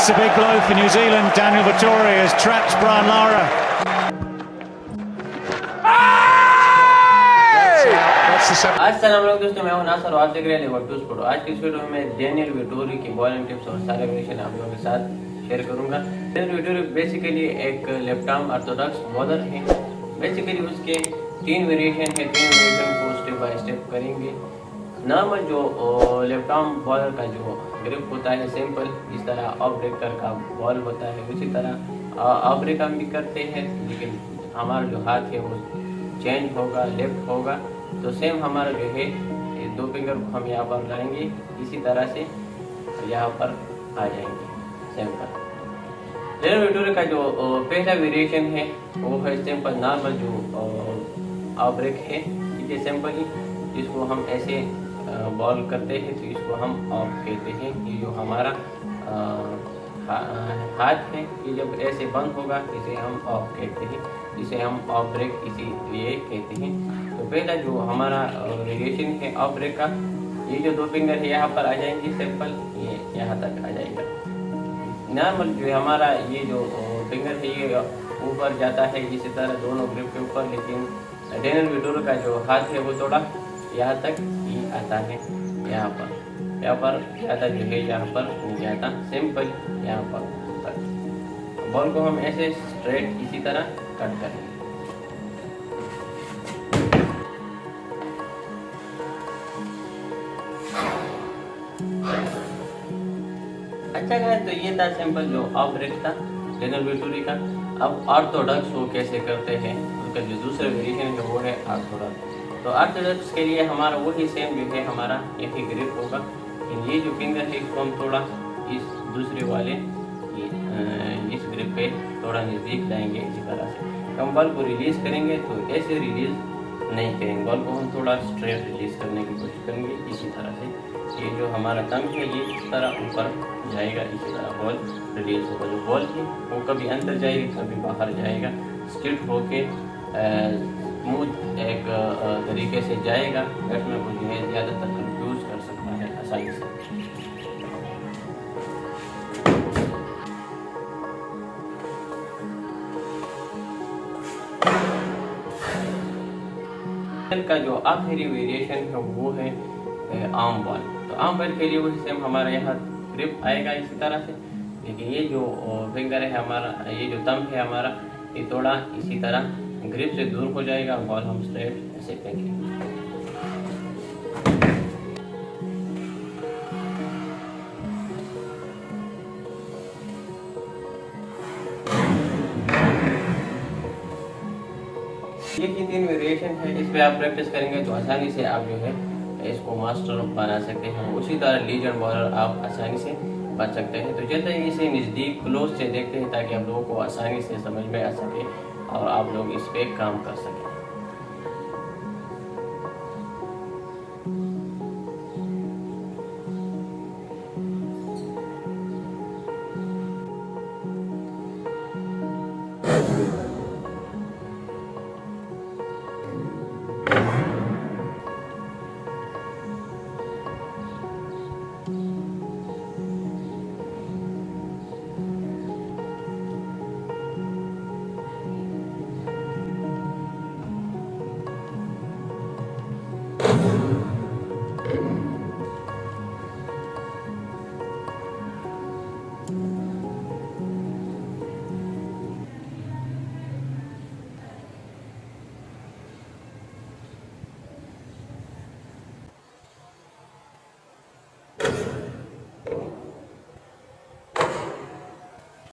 It's a big blow for New Zealand. Daniel Vettori has trapped Brian Lara. आज सलाम दोस्तों, मैं हूं नासर और आप देख रहे हैं लिवर टू स्पोर्ट। आज की इस वीडियो में मैं डेनियल विटोरी की बॉलिंग टिप्स और सारे वेरिएशन आप लोगों के साथ शेयर करूंगा। डेनियल विटोरी बेसिकली एक लेफ्ट आर्म ऑर्थोडॉक्स बॉलर है। बेसिकली उसके 3 वेरिएशन है, 3 वेरिएशन को स्टेप बाय स्टेप करेंगे। नॉर्मल जो लेफ्ट आर्म बॉलर का जो ग्रिप होता है सिंपल, इस तरह ऑफ ब्रेकर का बॉल होता है, उसी तरह ऑफ ब्रेक हम भी करते हैं, लेकिन हमारा जो हाथ है वो चेंज होगा, लेफ्ट होगा। तो सेम हमारा जो है इस 2 फिंगर को हम यहाँ पर लाएंगे, इसी तरह से यहाँ पर आ जाएंगे सिंपल। डेनियल विटोरी का जो पहला वेरिएशन है वो है सिंपल नॉर्मल जो ऑफ ब्रेक है, ठीक है, सिंपल ही। जिसको हम ऐसे बॉल करते हैं तो इसको हम ऑफ कहते हैं। ये जो हमारा हाथ है ये जब ऐसे बंद होगा इसे हम ऑफ कहते हैं, इसे हम ऑफ ब्रेक इसीलिए कहते हैं। तो पहला जो हमारा वेरिएशन है ऑफ ब्रेक का, ये जो 2 फिंगर है यहाँ पर आ जाएंगे सिंपल, ये यहाँ तक आ जाएगा। नॉर्मल जो हमारा ये जो फिंगर है ये ऊपर जाता है इसी तरह दोनों ग्रिप के ऊपर, लेकिन डेनियल विटोरी का जो हाथ है वो थोड़ा यहाँ तक ही आता है, यहाँ पर ज़्यादा जो है यहाँ पर नहीं आता, सिंपल यहाँ पर तक। बॉल को हम ऐसे स्ट्रेट इसी तरह कट करेंगे। अच्छा है, तो ये था सिंपल जो ऑफ ब्रेक था डेनियल विटोरी का। अब ऑर्थोडॉक्स वो कैसे करते हैं, उसका जो दूसरा वेरिएशन है वो है ऑर्थोडॉक्स। तो ऑर्थोडॉक्स के लिए हमारा वही सेम जो है हमारा एक ही ग्रिप होगा। ये जो फिंगर है इसको हम थोड़ा इस दूसरे वाले इस ग्रिप पे थोड़ा नज़दीक लाएंगे इसी तरह से। हम बॉल को रिलीज करेंगे तो ऐसे रिलीज नहीं करेंगे, बॉल को हम थोड़ा स्ट्रेट रिलीज करने की कोशिश करेंगे इसी तरह से। ये जो हमारा थंब है ये इस तरह ऊपर जाएगा, इसी तरह बॉल रिलीज होगा। जो बॉल है वो कभी अंदर जाएगा कभी बाहर जाएगा, स्ट्रेट होके स्मूथ एक तरीके से जाएगा। बैट्समैन को जो है ज़्यादातर कंफ्यूज कर सकता है आसानी से। का जो आखिरी वेरिएशन है वो है आर्म बॉल। तो आर्म बॉल के लिए वही सेम हमारा यहाँ ग्रिप आएगा इसी तरह से, लेकिन ये जो फिंगर है हमारा, ये जो थंब है हमारा, ये थोड़ा इसी तरह ग्रिप से दूर हो जाएगा और बॉल हम स्ट्रेट ऐसे फेंकेंगे। ये 3 वेरिएशन है, इस पे आप प्रैक्टिस करेंगे तो आसानी से आप जो है इसको मास्टर बना सकते हैं। उसी तरह लीजेंड बॉलर आप आसानी से बन सकते हैं। तो जैसे इसे नज़दीक क्लोज से देखते हैं ताकि आप लोगों को आसानी से समझ में आ सके और आप लोग इस पे काम कर सकें।